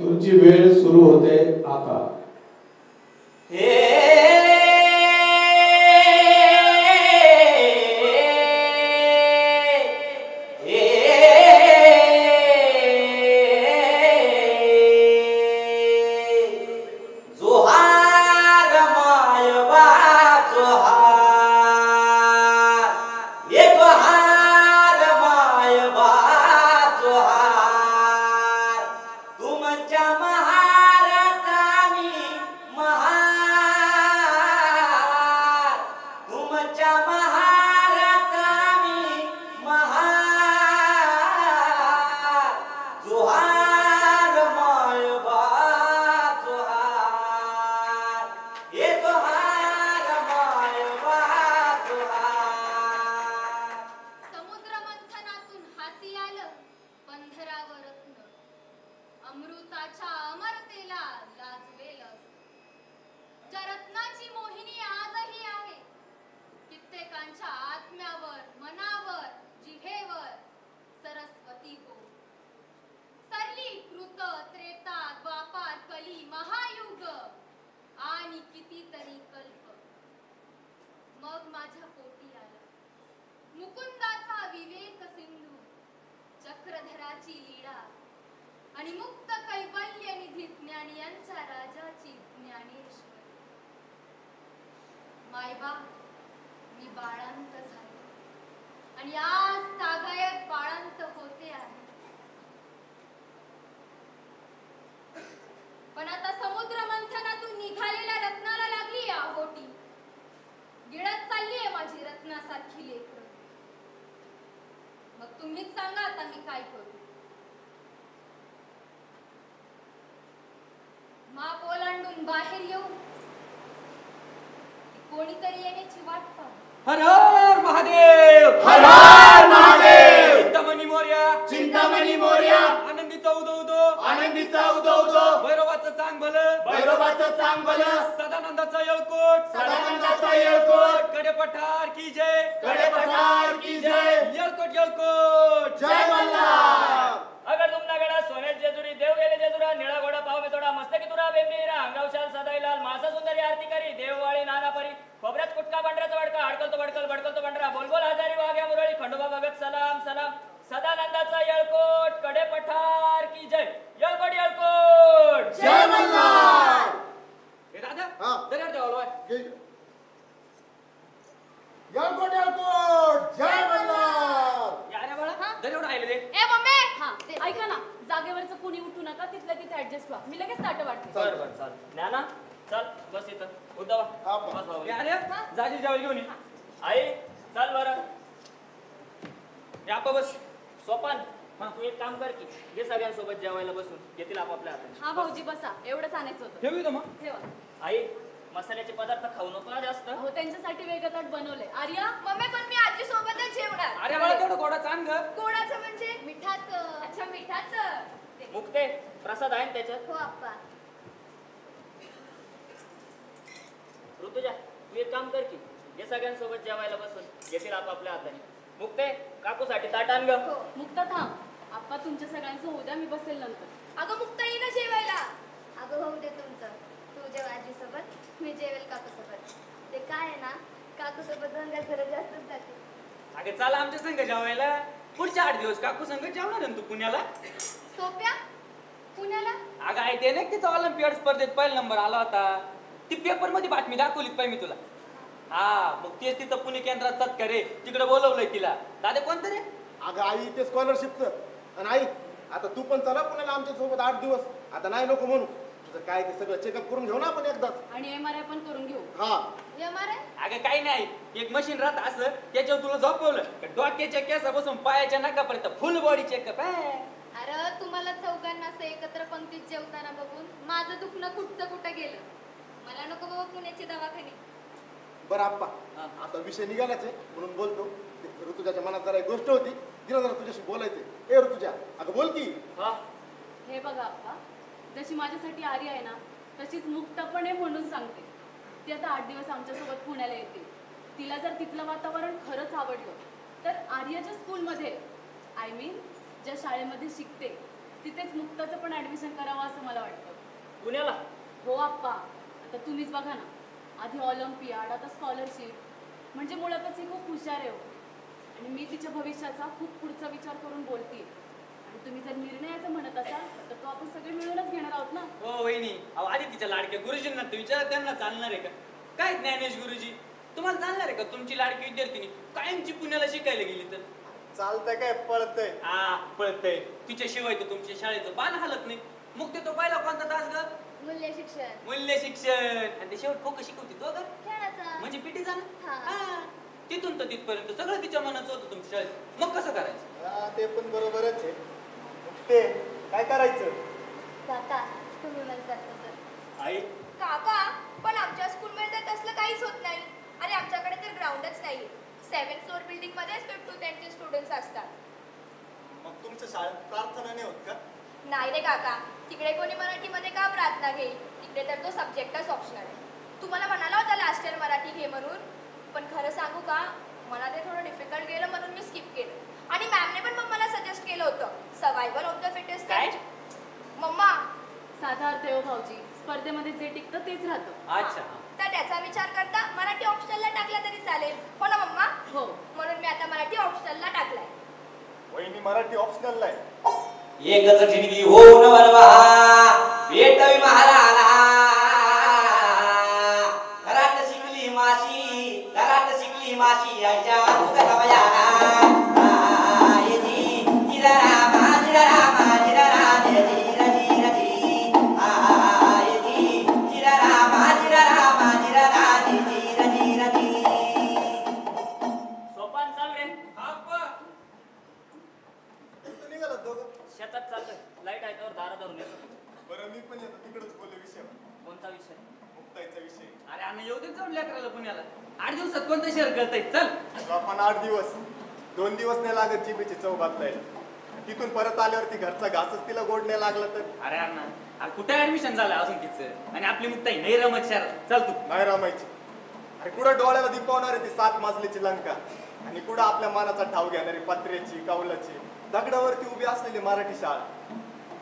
तुमची वेळ सुरू होते आता. चेकअप करून घेऊ ना आपण एकदाच. आणि एमआरआय पण करून घेऊ. हा एमआरआय अगं काही नाही, एक मशीन राहत असं त्याच्यावर तुला झोपवलं डोक्याच्या केसापासून पायाच्या नाकापर्यंत फुल बॉडी चेकअप आहे. अरे तुम्हाला चौघांना असं एकत्र पंक्तीत जेवताना बघून माझं दुखणं कुठं गेलं. मला नको बाबा पुण्याचे दवाखाने. बरं आप्पा, आता विषय निघालाच आहे म्हणून बोलतो. ऋतुजाच्या मनात जरा एक गोष्ट होती, तिला जरा तुझ्याशी बोलायचंय. ए ऋतुजा, अगं बोल की. हे बघा आप्पा, जशी माझ्यासाठी आर्य आहे ना तशीच मुक्तपणे म्हणून सांगते. ती आता 8 दिवस आमच्यासोबत पुण्याला येते. तिला जर तिथलं वातावरण खरंच आवडलं तर आर्याच्या स्कूलमध्ये, आय मीन ज्या शाळेमध्ये शिकते तिथेच मुक्ताचं पण ऍडमिशन करावं असं मला वाटतं. पुण्याला? हो आप्पा, आता तुम्हीच बघा ना, आधी ऑलिम्पियाड, आता स्कॉलरशिप. म्हणजे मुळातच ही खूप हुशार आहे हो. आणि मी तिच्या भविष्याचा खूप पुढचा विचार करून बोलते. आणि तुम्ही जर निर्णयाचं म्हणत असाल तर तो आपण सगळे मिळूनच घेणार आहोत ना. हो वहिनी, अहो आधी तिच्या लाडक्या गुरुजींना तर विचारा, त्यांना चालणार आहे का? काय ज्ञानेश गुरुजी, तुम्हाला चालणार आहे का तुमची लाडकी विद्यार्थिनी कायमची पुण्याला शिकायला गेली तर? चालतंय काय पळतंय? पळतंय. तिच्याशिवाय तर तुमच्या शाळेचं पान हालत नाही. मग ते तो पहिला कोणता तास ग? मूल्य शिक्षण. मूल्य शिक्षण. आणि ते शेवट फोकस शिकवते तो ग, खेळाचा. म्हणजे पीटीचा ना. हा. तिथून तर तिथपर्यंत सगळं तिच्या मनाचं होतं तुमच्या शाळेत. मग कसं करायचं? ते पण बरोबरच आहे. ते काय करायचं? काका तुम्ही म्हणतात तसं. आई काका पण आमच्या स्कूलमध्ये तर तसलं काहीच होत नाही. आणि आमच्याकडे तर ग्राउंडच नाही. 7th फ्लोअर बिल्डिंग मध्येच 5th to 10th स्टुडंट्स असतात. मग तुमच्या शाळेत प्रार्थना नाही होत का? नाही रे काका, तिकडे कोणी मराठीमध्ये का प्रार्थना घेईल? तिकडे तर तो सब्जेक्टच ऑप्शनल आहे. तुम्हाला म्हणाला होता लास्ट इयर मराठी घे म्हणून, पण खरं सांगू का, मला ते थोडं डिफिकल्ट गेलं म्हणून मी स्किप केलं. आणि मॅमने पण मग मला सजेस्ट केलं होतं सर्वायवल ऑफ द फिटेस्ट. काय? मम्मा, साधा अर्थ आहे हो भाऊजी, स्पर्धेमध्ये जे टिकतं तेच राहतं. अच्छा. तर त्याचा विचार करता मराठी ऑप्शनलला टाकला तरी चालेल, हो ना मम्मा? हो. म्हणून मी आता मराठी ऑप्शनलला टाकलाय. वहिनी मराठी ऑप्शनलला आहे. एकच ठिणगी होऊन वनवा भेटवी महाराला घरात शिकली माशी, घरात शिकली माशी आईच्या तुझा कवयाला सोपान चाल रे. कुठं निघालात दोघं? शेतात चाललं. लाईट आहे त्यावर दारा धरून येतो. बरं मी पण येतो तिकडच बोलू विषय. कोणता विषय? मुक्ताईचा विषय. अरे अण्णा येऊ दे जाऊन लेकराला पुण्याला. 8 दिवसात कोणतं शहर करताय? चल. आपण 8 दिवस 2 दिवस नाही लागत जिभेची चव बदलायला. तिथून परत आल्यावरती घरचा घासच तिला गोड नाही लागला तर अरे अण्णा, अरे कुठे ऍडमिशन झालं अजून तिचं? आणि आपली मुक्ताई नाही रमत शहरात. चल तू. नाही रमायची. अरे कुठं डोळ्याला दिपवणार आहे ती 7 मजलीची लंका, आणि कुठं आपल्या मनाचा ठाव घेणारी पत्र्याची कौलाची दगडावरती उभी असलेली मराठी शाळा.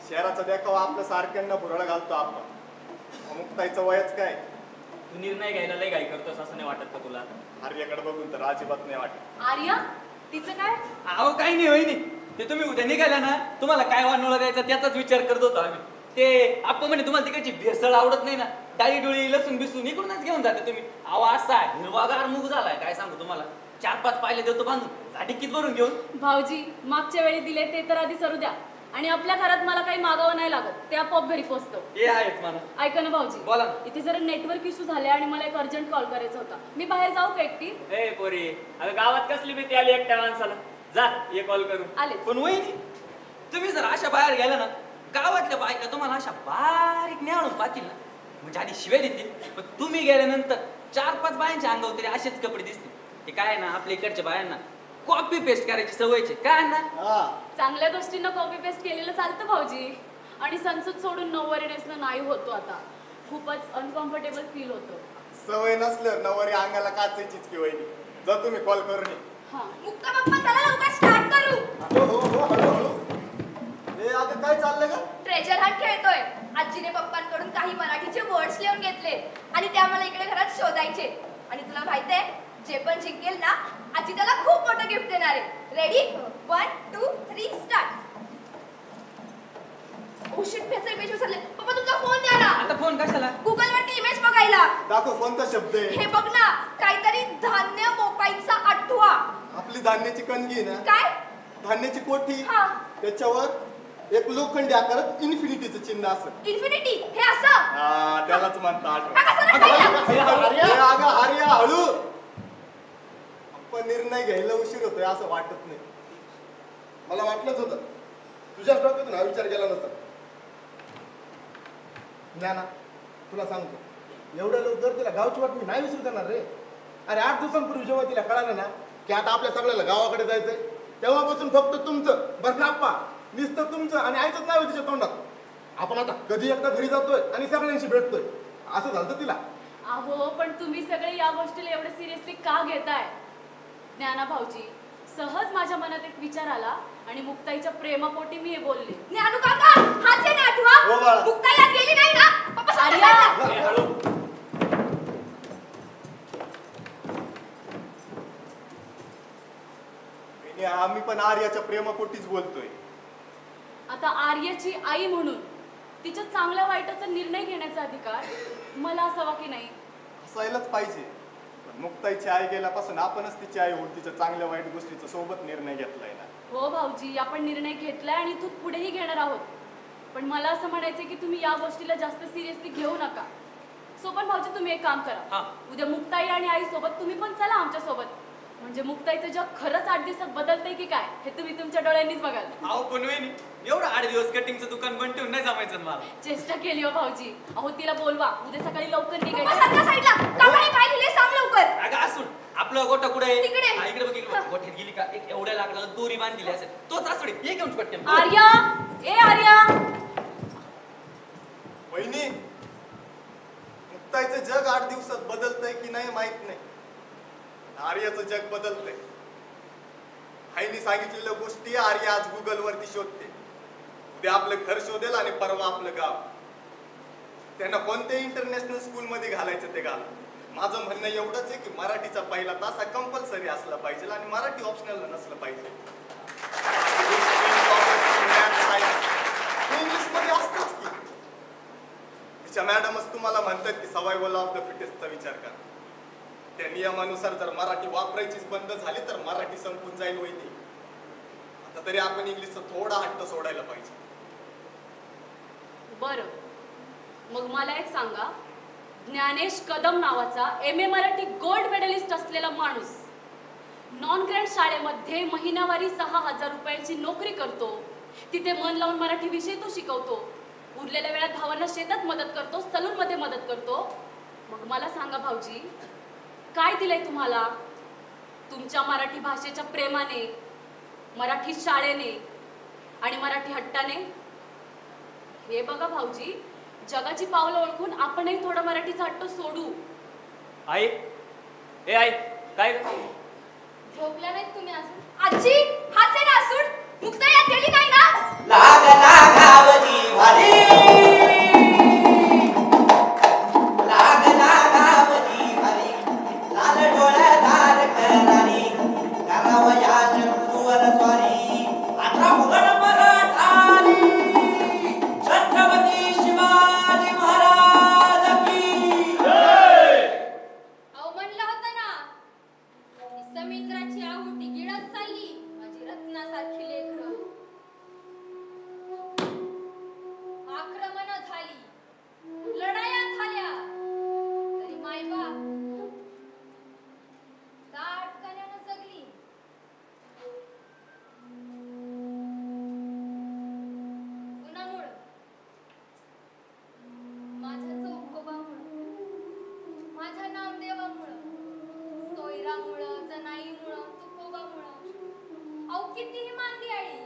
शहराचा देखावा आपल्या सारख्यांना भुरळ घालतो आपण. मुक्ताईचं वयच काय? तू निर्णय घ्यायला लय घाई करतोस असं नाही वाटत का तुला? आर्याकडे बघून तर अजिबात नाही वाटत. आर्या, तिचं काय? अहो काही नाही वहिनी, ते तुम्ही उद्या निघाला ना, तुम्हाला काय वानोळा द्यायचा त्याचाच विचार करत होतो आम्ही. ते आपण म्हणे तुम्हाला तिकडची भेसळ आवडत नाही ना, डाळी डोळी लसूण बिसून इकडूनच घेऊन जाते तुम्ही. अहो असा हिरवागार मूग झालाय काय सांगू तुम्हाला. 4-5 पायले देतो बांधून, झाडीकीत भरून घेऊन. भाऊजी मागच्या वेळी दिले ते तर आधी सरू द्या. आणि आपल्या घरात मला काही मागावं नाही लागत, ते आपोआप घरी पोहोचतो. हे आहेच मला. ऐका ना भाऊजी, बोला ना. इथे जरा नेटवर्क इश्यू झाले आणि मला एक अर्जंट कॉल करायचा होता. मी बाहेर जाऊ का एकटी? ए पोरी, अगं गावात कसली भीती आली एकट्या माणसाला. जा ये कॉल करू. आले. पण वहिनी, तुम्ही जर अशा बाहेर गेला ना, गावातल्या बायका तुम्हाला अशा बारीक न्याळून पाहतील ना, म्हणजे आधी शिव्या देतील. पण तुम्ही गेल्यानंतर 4-5 बायांच्या अंगावर तरी असेच कपडे दिसतील. ते काय ना, आपल्या इकडच्या बायांना कॉपी पेस्ट करायची सवयचे काय ना. चांगल्या गोष्टींना कॉपी पेस्ट केलेलं चालतं भाऊजी. आणि संसद सोडून नऊवारी नेसणं नाही होतो आता. खूपच अनकम्फर्टेबल फील होतं. सवय नसल्यावर नवरी अंगाला काचायचीच की वहिनी. जा तुम्ही कॉल करून ये. हा. मुक्ता पप्पा चला लवकर स्टार्ट करू. हो हळूहळू. हे आता काय चाललंय का? ट्रेजर हंट खेळतोय. आजीने पप्पांकडून काही मराठीचे वर्ड्स लिहून घेतले आणि ते आम्हाला इकडे घरात शोधायचे. आणि तुला माहितीये, जे पण जिंकेल ना, आजी त्याला खूप मोठं गिफ्ट देणार आहे. Ready? 1, 2, 3 start. Oh shit, pencil page विसरले. पप्पा तुमचा फोन द्या ना. आता फोन कशाला? गुगल वरती इमेज बघायला. दाखव कोणता शब्द आहे. हे बघ ना, काहीतरी धान्य मोपाईचा आठवा. आपली धान्याची कणगी आहे ना, काय? धान्याची कोठी, हा. त्याच्यावर एक लोखंडी आकारात इन्फिनिटीचं चिन्ह असं. इन्फिनिटी हे असं. हा, त्यालाच म्हणतात. हा, कसं रे पहिलं? आर्या हळू. आपण निर्णय घ्यायला उशीर होतोय असं वाटत नाही. मला वाटलंच होतं तुझ्याच डोक्यातून हा विचार केला नसता. ज्ञाना, तुला सांगतो, एवढ्या लवकर तिला गावची वाट मी नाही विसरू देणार रे. अरे 8 दिवसांपूर्वी जेव्हा तिला कळालं ना की आता आपल्या सगळ्याला गावाकडे जायचंय, तेव्हापासून फक्त तुमचं बरं का आप्पा, नुसतं तुमचं आणि आईचंच नाव तिच्या तोंडात. आपण आता कधी एकदा घरी जातोय आणि सगळ्यांशी भेटतोय असं झालं तिला. अहो पण तुम्ही सगळे या गोष्टीला एवढं सिरियसली का घेताय? ज्ञाना भाऊजी, सहज माझ्या मनात एक विचार आला आणि मुक्ताईच्या प्रेमापोटी मी हे बोलले. ज्ञानू काका हाच आहे ना हो आठवा बाळा. मुक्ता यात गेली नाही ना पप्पा समजून आर्या! सांगा. ए, हळू. वहिनी, आम्ही पण आर्याच्या प्रेमापोटीच बोलतोय. आता आर्याची आई म्हणून तिच्या चांगल्या वाईटाचा निर्णय घेण्याचा अधिकार मला असावा की नाही? असायलाच पाहिजे. पण मुक्ताईची आई गेल्यापासून आपणच तिची आई होऊन तिच्या चांगल्या वाईट गोष्टीचा सोबत निर्णय घेतलाय ना. हो भाऊजी, आपण निर्णय घेतलाय आणि इथून पुढेही घेणार आहोत. पण मला असं म्हणायचं की तुम्ही या गोष्टीला जास्त सिरियसली घेऊ नका. सोबत भाऊजी, तुम्ही एक काम हा. करा, उद्या मुक्ताई आणि आई सोबत तुम्ही पण चला आमच्या सोबत. म्हणजे मुक्ताईचं जग खरंच 8 दिवसात बदलतंय की काय हे तुम्ही तुमच्या डोळ्यांनीच बघाल. अहो पण वहिनी, एवढं 8 दिवस कटिंगचं दुकान बंद ठेवून नाही जमायचं ना मला. चेष्टा केली हो भाऊजी. अहो तिला बोलवा, उद्या सकाळी लवकर पप्पा निघायचं. सारखा साईडला काका हे काय लिहिले सांग लवकर. अगं असून आपलं गोटा कुठे आहे? तिकडे. हा, इकडे बघ, इकडे बघ. गोठ्यात गेली का एक एवढ्या लाकडाला दोरी बांधलेली असेल, तोच असुडे हे घेऊन पटकन. आर्या, ए आर्या! वहिनी, मुक्ताईचं जग 8 दिवसात बदलतंय की नाही माहित नाही. आर्याचं जग बदलतंय. आईने सांगितलेल्या गोष्टी आर्या आज गुगल वरती शोधते. उद्या आपलं घर शोधेल आणि परवा आपलं गाव. त्यांना कोणत्या इंटरनॅशनल स्कूल मध्ये घालायचं ते घाला. माझं म्हणणं एवढंच आहे की मराठीचा पहिला तास हा कंपल्सरी असला पाहिजे आणि मराठी ऑप्शनल नसलं पाहिजे. इंग्लिश मध्ये असतंच की. तिच्या मॅडमच तुम्हाला म्हणतात की सर्वायवल ऑफ द फिटेस्टचा विचार करा. त्या नियमानुसार जर मराठी वापरायचीच बंद झाली तर मराठी संपून जाईल. वहिनी, आता तरी आपण इंग्लिशचा थोडा हट्ट सोडायला पाहिजे. बरं, मग मला एक सांगा, ज्ञानेश कदम नावाचा MA मराठी गोल्ड मेडलिस्ट असलेला माणूस नॉन ग्रँड शाळेमध्ये महिनावारी 6,000 रुपयांची नोकरी करतो. तिथे मन लावून मराठी विषय तो शिकवतो. उरलेल्या वेळात भावांना शेतात मदत करतो, सलून मध्ये मदत करतो. मग मला सांगा भाऊजी, काय दिलंय तुम्हाला तुमच्या मराठी भाषेच्या प्रेमाने, मराठी शाळेने आणि मराठी हट्टाने? हे बघा भाऊजी, जगाची पावलं ओळखून आपणही थोडा मराठीचा हट्ट सोडू. आई, ए आई, काय झोपल्या नाहीत तुम्ही अजून? आजी हाच आहे ना असून मुक्ता यात गेली नाही ना? लागला गावची भारी, लागला गावची भारी, लाल डोळ्यादार करारी, करावया शत्रूवर स्वारी, 18 मुघल मराठारी, छत्रपती शिवाजी महाराज की जय. अहो म्हणलं होतं ना, समुद्राची आहुती गिळत चालली माझी रत्नासारखी लेकरं. आक्रमण झाली, लढाया झाल्या, तरी मायबाप ताटकल्यानं जगली. कुणामुळं? माझ्या चौकोबामुळं, माझ्या नामदेवामुळं, सोयरामुळं, जनाईमुळं, तुकोबामुळं. अहो कितीही मानली आई,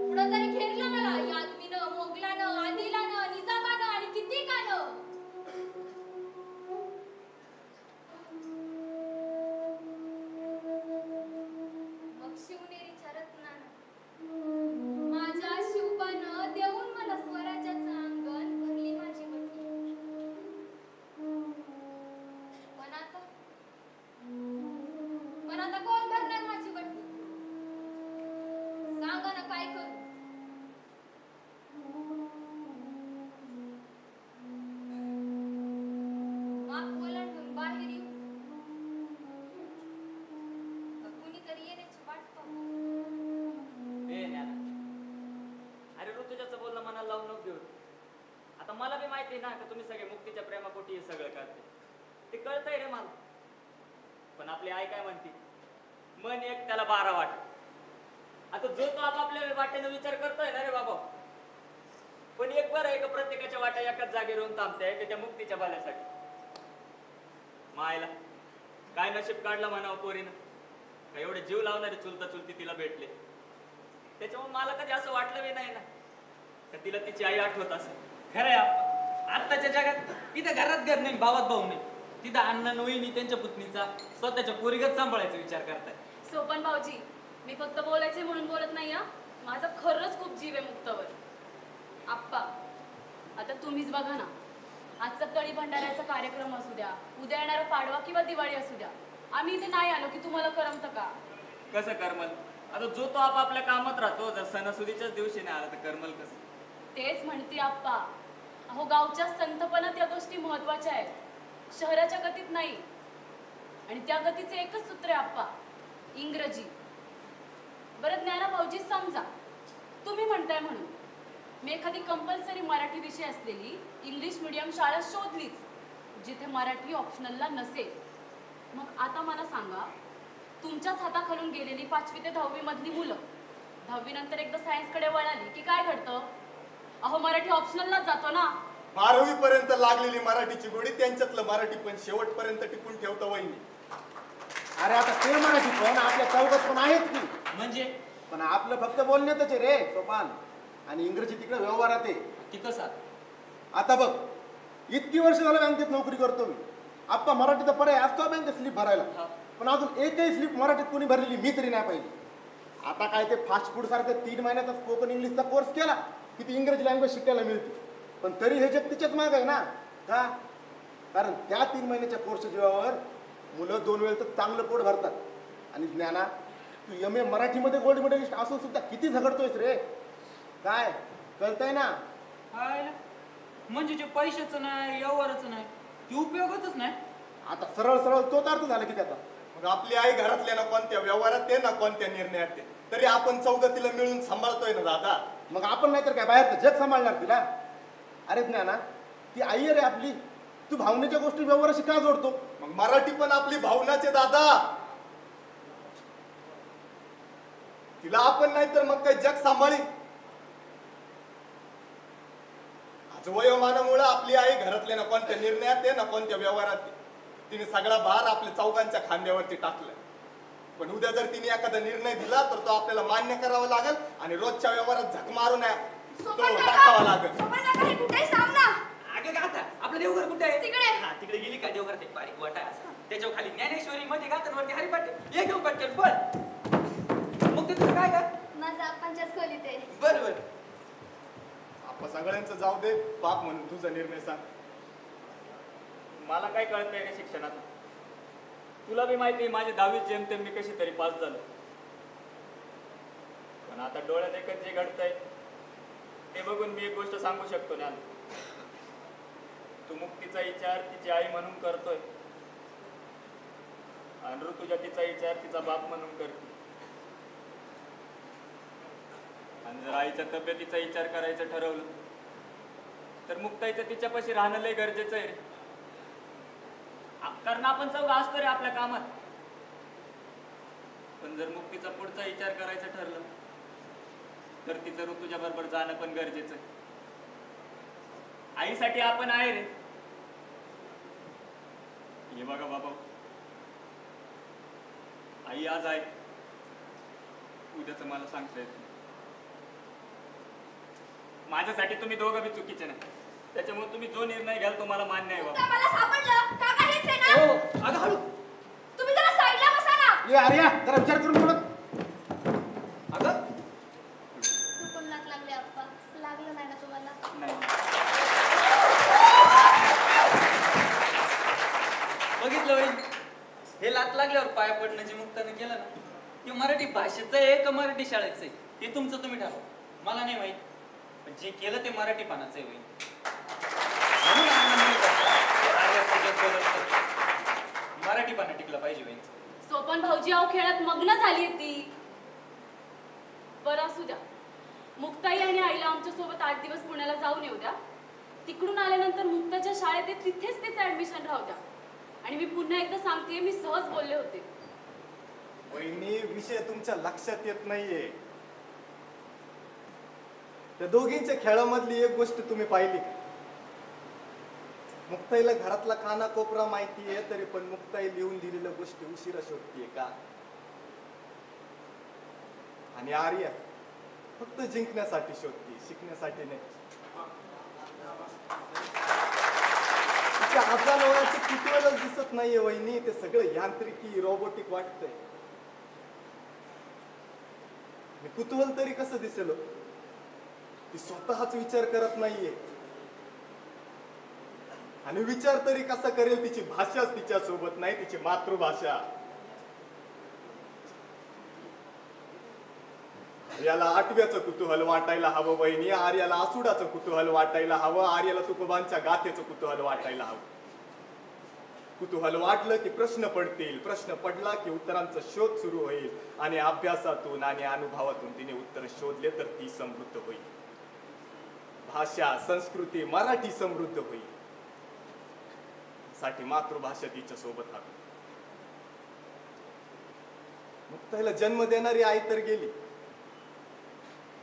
पुढं तरी घेरलं मला यादवीनं, मोगलानं, आदिलानं, निजामानं आणि किती कानं. मग शिवनेरीच्या रत्नानं, माझ्या शिवबानं देऊन मला स्वराज्याचं अंगण भरली माझी बट्टी. पण आता कोण भरणार माझी बट्टी? सांगा ना काय करू? माप ओलांडून बाहेर येऊ का कुणीतरी येण्याची वाट पाहू? ए ज्ञाना, अरे ऋतुजाचं बोलणं मनाला लावून नको देऊ. आता मला बी माहिती आहे ना की तुम्ही सगळे मुक्तीच्या प्रेमापोटी हे सगळं करते. ते कळतंय रे मला. पण आपली आई काय म्हणते, मन एक त्याला 12 वाट. आता जो तो आपापल्या वाटेने विचार करतोय ना रे बाबा. पण एक बरं आहे का प्रत्येकाच्या वाट्या एकाच जागी राहून थांबते त्या मुक्तीच्या बाल्यासाठी. मायला काय नशीब काढलं म्हणावं पोरीनं, का एवढे जीव लावणारे चुलता चुलती तिला भेटले. त्याच्यामुळे मला कधी असं वाटलं बी नाही ना का तिला तिची आई आठवत असेल. खरं आहे, आत्ताच्या जगात इथं घरात घर नाही, भावात भाऊ नाही, तिथं अण्णा नोईनी त्यांच्या पुतणीचा स्वतःच्या पोरीगत सांभाळायचा विचार करताय. सोपन भाऊजी, मी फक्त बोलायचे म्हणून बोलत नाही हा. माझा खरंच खूप जीव आहे मुक्तावर. आप्पा, आता तुम्हीच बघा ना, आजचा तळी भंडाऱ्याचा कार्यक्रम असू द्या, उद्या येणारा पाडवा किंवा दिवाळी असू द्या, आम्ही इथे नाही आलो की तुम्हाला करमतं का? कसं करमल? आता जो तो आपापल्या कामात राहतो. जर सणासुदीच्याच दिवशी नाही आला तर करमल कसं? तेच म्हणते आप्पा. अहो, गावच्या संतपणात या गोष्टी महत्वाच्या आहेत, शहराच्या गतीत नाही. आणि त्या गतीचे एकच सूत्र आहे आप्पा, इंग्रजी. बरं ज्ञाना भाऊजी, समजा तुम्ही म्हणताय म्हणून मी एखादी कंपल्सरी मराठी विषय असलेली इंग्लिश मीडियम शाळा शोधलीच जिथे मराठी ऑप्शनलला नसेल. मग आता मला सांगा, तुमच्याच हाताखालून गेलेली 5वी ते 10वी मधली मुलं 10वी नंतर एकदा सायन्सकडे वळाली की काय घडतं? अहो, मराठी ऑप्शनललाच जातो ना. 12वी पर्यंत लागलेली मराठीची गोडी त्यांच्यातलं मराठी पण शेवटपर्यंत टिकून ठेवतं वहिनी. अरे आता ते मराठी पण आपल्या चौकात पण आहेत की, म्हणजे पण आपलं फक्त बोलण्यातच आहे रे सोपान, आणि इंग्रजी तिकडे व्यवहारात आहे. की कसं? आता बघ, इतकी वर्ष झालं बँकेत नोकरी करतो मी. आप्पा मराठीचा पर्याय असतो बँकेत स्लिप भरायला, पण अजून एकही स्लिप मराठीत कोणी भरलेली मी तरी नाही पाहिजे. आता काय ते फास्ट फूड सारखं 3 महिन्याचा स्पोकन इंग्लिशचा कोर्स केला की ती इंग्रजी लँग्वेज शिकायला मिळते. पण तरी हे जग तिच्याच माग आहे ना. का? कारण त्या 3 महिन्याच्या कोर्सच्या जीवावर मुलं 2 वेळ तर चांगलं पोट भरतात. आणि ज्ञाना, तू MA मराठीमध्ये गोल्ड मेडलिस्ट असून सुद्धा किती झगडतोयस रे. काय कळतंय ना? म्हणजे जे पैशाचं नाही, व्यवहाराचं नाही, ते उपयोगच नाही. आता सरळ सरळ तोच अर्थ झाला की त्याचा. मग आपली आई घरातल्या ना कोणत्या व्यवहारात ते ना कोणत्या निर्णयात ते, तरी आपण चौघातीला मिळून सांभाळतोय ना दादा. मग आपण नाहीतर काय बाहेरचं जग सांभाळणार तिला? अरे ज्ञाना, ती आई रे आपली. तू भावनेच्या गोष्टी व्यवहाराशी का जोडतो? मग मराठी पण आपली भावनाचे दादा. तिला आपण नाही तर मग काही जग सांभाळी. आज वयोमानामुळे आपली आई घरातल्या ना कोणत्या निर्णयात ते ना कोणत्या व्यवहारात ते, तिने सगळा भार आपल्या चौघांच्या खांद्यावरती टाकला. पण उद्या जर तिने एखादा निर्णय दिला तर तो आपल्याला मान्य करावा लागेल आणि रोजच्या व्यवहारात झक मारू नये तो टाकावा लागेल. अगं गाता आपलं देवघर कुठे आहे? तिकडे. हा, तिकडे गेली का? देवघर ते बारीक वाटा असं, त्याच्यावर खाली ज्ञानेश्वरी, मध्ये गातांवरती हरिपाठ. ये घेऊ पटकन पण. मग ते तुझं काय का? माझा आप्पांच्याच खोलीत आहे. बरोबर. आपण सगळ्यांचं जाऊ दे, बाप म्हणून तुझा निर्णय सांग. मला काय कळतंय का शिक्षणात? तुला बी माहिती आहे माझी 10वी जेमतेम मी कशी तरी पास झालो. पण आता डोळ्यात एकच जे घडतंय ते बघून मी एक गोष्ट सांगू शकतो ना, तू मुक्तीचा विचार तिची आई म्हणून करतोय आणि ऋतुजा तिचा विचार तिचा बाप म्हणून करते. आणि जर आईच्या तब्येतीचा विचार करायचं ठरवलं तर मुक्ताईचं तिच्यापाशी राहणं लय गरजेचं आहे रे. कारण आपण चौघ असतो रे आपल्या कामात. पण जर मुक्तीचा पुढचा विचार करायचं ठरलं तर तिचं ऋतुजा बरोबर जाणं पण गरजेचं आहे. आईसाठी आपण आहे रे. हे बघा बाबा, आई आज आहे, उद्याच मला सांगता येत नाही. माझ्यासाठी तुम्ही दोघं बी चुकीचे नाही, त्याच्यामुळे तुम्ही जो निर्णय घ्याल तो मला मान्य आहे बाबा. मला सापडलं काका हेच आहे ना. हो, अगं हळू. तुम्ही जरा साईडला बसा ना. ये आर्या, जरा विचार करून बोलत. अगं चुकून नाक लागले आप्पा. लागलं नाही ना तुम्हाला? नाही, बघितलं होईल हे लात लागल्यावर पाया पडण्याची मुक्ताने केलं ना, की मराठी भाषेचं आहे का मराठी शाळेचं आहे ते तुमचं तुम्ही ठरवा. मला नाही माहित, पण जे केलं ते मराठीपणाचं आहे होईल. म्हणून आनंद मराठीपणा टिकला पाहिजे होईल. सोपन भाऊजी, अहो खेळात मग्न झाली ती. बरं असू द्या, मुक्ताई आणि आईला आमच्या सोबत 8 दिवस पुण्याला जाऊन येऊ द्या. तिकडून आल्यानंतर मुक्ताच्या शाळेत तिथेच तिचं ऍडमिशन राहू द्या. आणि मी पुन्हा एकदा सांगते, मी सहज बोलले होते. वहिनी, विषय तुमच्या लक्षात येत नाहीये. त्या दोघींच्या खेळामधली एक गोष्ट तुम्ही पाहिली का? मुक्ताईला घरातला कानाकोपरा माहिती आहे, तरी पण मुक्ताई लिहून दिलेल्या गोष्टी उशिरा शोधतीये का? आणि आर्या फक्त जिंकण्यासाठी शोधते, शिकण्यासाठी नाही. तिच्या आजारवाचं किती वेळच दिसत नाहीये वहिनी. ते सगळं यांत्रिकी रोबोटिक वाटतंय. आणि कुतूहल तरी कसं दिसेल? ती स्वतःच विचार करत नाहीये आणि विचार तरी कसा करेल? तिची भाषाच तिच्या सोबत नाही, तिची मातृभाषा. याला आठव्याचं कुतूहल वाटायला हवं वहिनी, आर्याला आसुडाचं कुतूहल वाटायला हवं, आर्याला तुकोबांच्या गाथेचं कुतूहल वाटायला हवं. कुतूहल वाटलं की प्रश्न पडतील, प्रश्न पडला की उत्तरांचा शोध सुरू होईल आणि अभ्यासातून आणि अनुभवातून तिने उत्तर शोधले तर ती समृद्ध होईल. भाषा, संस्कृती, मराठी समृद्ध होईल. साठी मातृभाषा तिच्या सोबत हवी. मुक्ताईला जन्म देणारी आई तर गेली.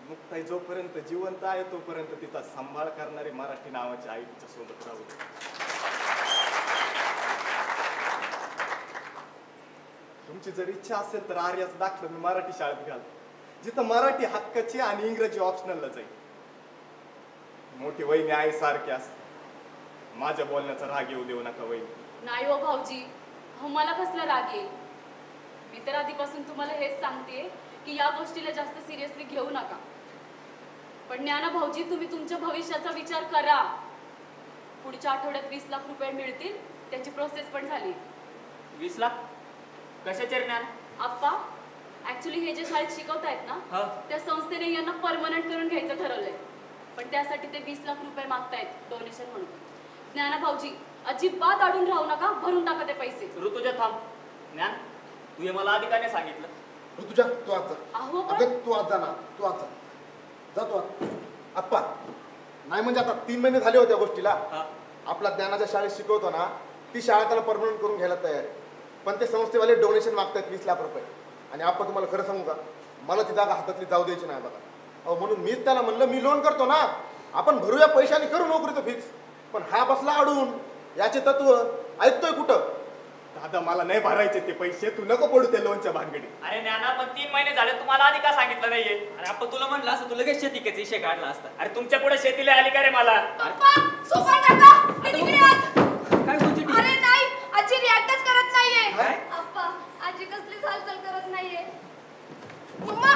मुक्ताई जोपर्यंत जिवंत आहे तोपर्यंत तिचा सांभाळ करणारी मराठी नावाची आई तिच्या सोबत राहू. तुमची जर इच्छा असेल तर आर्याचं दाखलं मी मराठी शाळेत घाल, जिथं मराठी हक्काची आणि इंग्रजी ऑप्शनलला जाईल. मोठी वहिनी आई सारखी असते. माझ्या बोलण्याचा राग येऊ देऊ नका वहिनी. नाही हो भाऊजी, हो मला कसला राग येईल? मी तर आधीपासून तुम्हाला हेच सांगते की या गोष्टीला जास्त सिरियसली घेऊ नका. पण ज्ञाना भाऊजी, तुम्ही तुमच्या भविष्याचा विचार करा. पुढच्या आठवड्यात 20 लाख रुपये मिळतील, त्याची प्रोसेस पण झाली. 20 लाख कशाचे ज्ञान? आप्पा, ऍक्च्युली हे जे शाळेत शिकवतायत ना, त्या संस्थेने यांना परमनंट करून घ्यायचं ठरवलंय. पण त्यासाठी ते 20 लाख रुपये मागतायत डोनेशन म्हणून. ज्ञाना भाऊजी, अजिबात अडून राहू नका, भरून टाका ते पैसे. ऋतुजा थांब. ज्ञान, तू हे मला आधी का नाही सांगितलं? ऋतुजा, तू आज जा. अहो अगं तू आज जा ना, तू आज जा. जा तू आज. आप्पा, नाही म्हणजे आता 3 महिने झाले होत्या गोष्टीला. आपला ज्ञानाच्या शाळेत शिकवतो ना, ती शाळा त्याला परमनंट करून घ्यायला तयार आहे. पण ते संस्थेवाले डोनेशन मागतायत 20 लाख रुपये. आणि आप्पा तुम्हाला खरं सांगू का, मला ती जागा हातातली जाऊ द्यायची नाही बघा. अहो म्हणून मीच त्याला म्हणलं, मी लोन करतो ना, आपण भरूया पैशाने, करू नोकरीचं फिक्स. पण हा बसला अडून. याचे तत्व ऐकतोय कुठं? दादा, मला नाही भरायचे ते पैसे, तू नको पडू त्या लोनच्या भानगडी. अरे ज्ञाना, पण 3 महिने झाले, तुम्हाला आधी का सांगितलं नाहीये? अरे आपण तुला म्हणलं असं, तू लगेच शेतीचा विषय काढला असता. अरे तुमच्या पुढे शेतीला आली का रे मला? पप्पा, सोफा टाका. मी तिकडे आत. काय बोलते ती? अरे नाही, आजी रिॲक्टच करत नाहीये. काय? अप्पा, आजी कसलीच हालचाल करत नाहीये. मम्मा,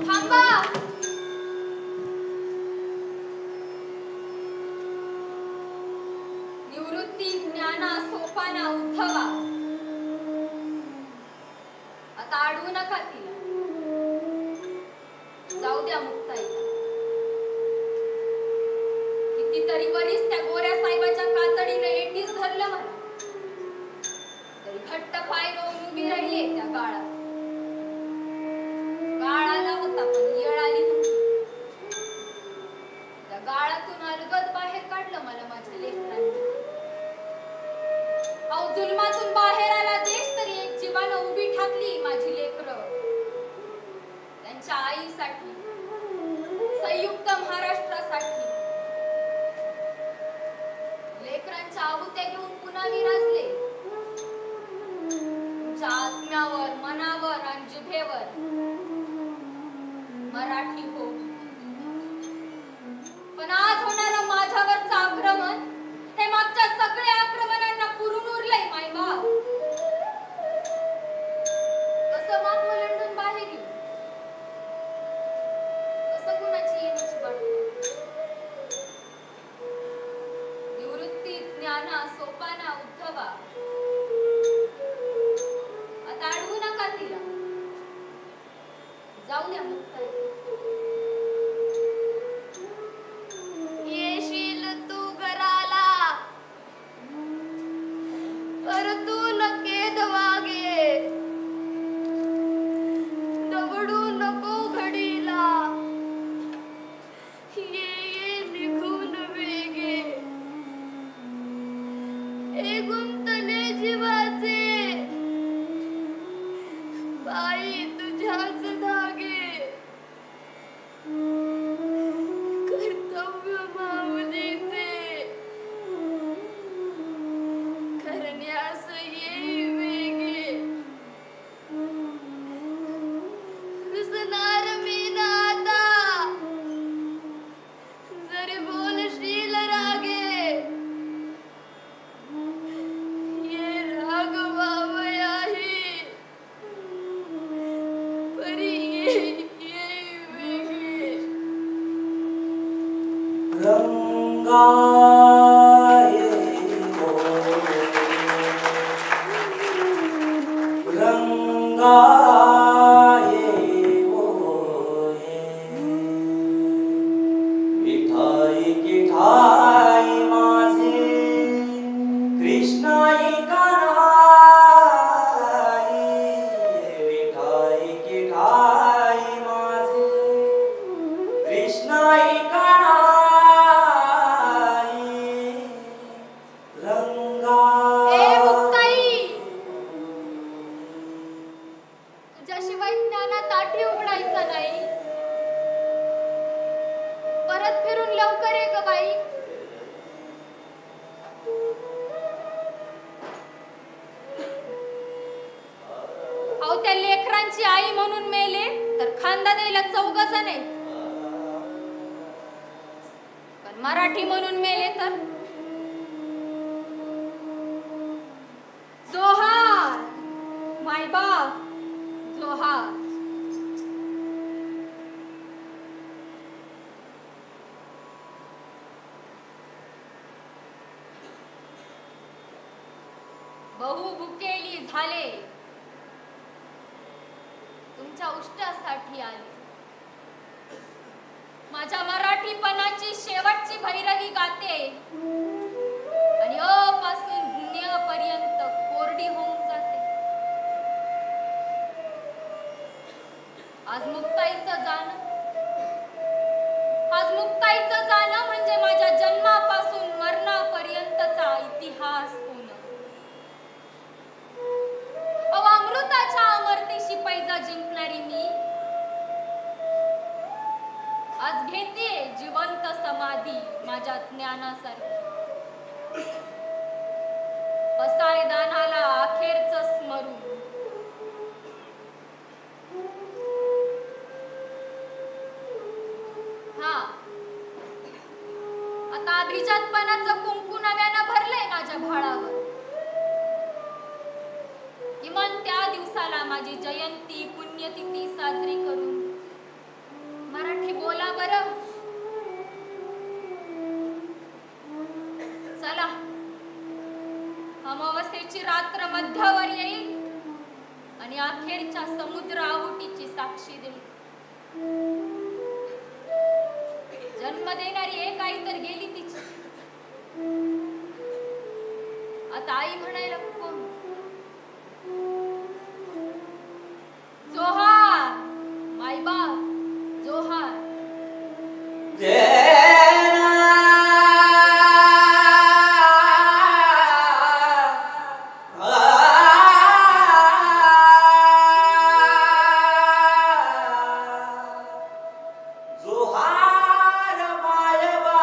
थांबा. निवृत्ती, ज्ञाना, सोपाना, उद्धवा. आता अडवू नका तिला. जाऊ द्या मुक्ताईला. कितीतरी वरीस त्या गोऱ्या साहेबाच्या कातडीने एटीस धरलं मला, तरी घट्ट पाय रोवून उभी राहिली त्या काळात. काळ आला होता पण येळ आली नव्हती. त्या गाळातून अलगद बाहेर काढलं मला माझ्या लेकरांनी. अहो जुलमातून बाहेर आला देश, तरी एक जीवानं उभी ठाकली माझी लेकरं. त्यांच्या आईसाठी, संयुक्त महाराष्ट्रासाठी. लेकरांच्या आहुत्या घेऊन पुन्हा विराजले. तुमच्या आत्म्यावर, मनावर आणि जिभेवर मराठी हो. पण आज होणारं माझ्यावरचं आक्रमण हे मागच्या सगळ्या आक्रमणांना पुरून उरलंय मायबाप. कसं मात ओलांडून बाहेर येऊ? कसं कुणाची येण्याची वाट? निवृत्ती, ज्ञाना, सोपाना, उद्धवा. आता अडवू नका तिला. जाऊ द्या मुक्ताई. ये रंगा ये होय विठाई की ठाई माझे कृष्णाई कानाई विठाई की ठाई माझे कृष्णाई कानाई रंगा ए मुक्ताई, तुझ्याशिवाय ज्ञानात आठी उघडायचा नाही. परत फिरून लवकर ये ग बाई. अहो त्या लेकरांची आई म्हणून मेले तर खानदानीला 4 जण आहे, पण मराठी म्हणून मेले तर जोहार मायबाप जोहार. बहु भुकेली झाले, तुमच्या उष्ट्यासाठी आले. माझ्या मराठीपणाची शेवटची भैरवी गाते आणि अ पासून ज्ञ पर्यंत कोरडी होऊन जाते. आज मुक्ताईचं जाणं म्हणजे माझ्या जन्मापासून मरणापर्यंतचा इतिहास होणं. अमृताच्या अमरतेशी पैजा जिंकणारी मी आज घेतेय जिवंत समाधी माझ्या ज्ञानासारखी. पसायदानाला अखेरचं स्मरून हा आता अभिजातपणाचं कुंकू नव्यानं भरलंय माझ्या भाळावर. किमान त्या दिवसाला माझी जयंती पुण्यतिथी साजरी करून मराठी बोला बरं. चला, अमावस्येची रात्र मध्यावर येईल आणि अखेरच्या समुद्र आहुतीची साक्षी देईल. जन्म देणारी एक आई तर गेली तिची, आता आई म्हणायला कोण? जोहार मायबाप जोहार. जोहार मायबा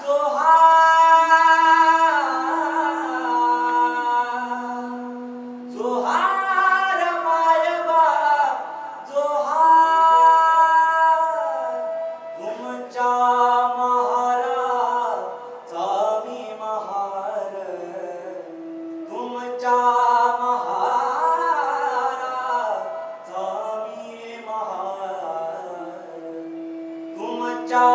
जोहार जोहार मायबा जोहार तुमच्या महाराचा मी महार तुमच्या महाराचा मी महार तुमच्या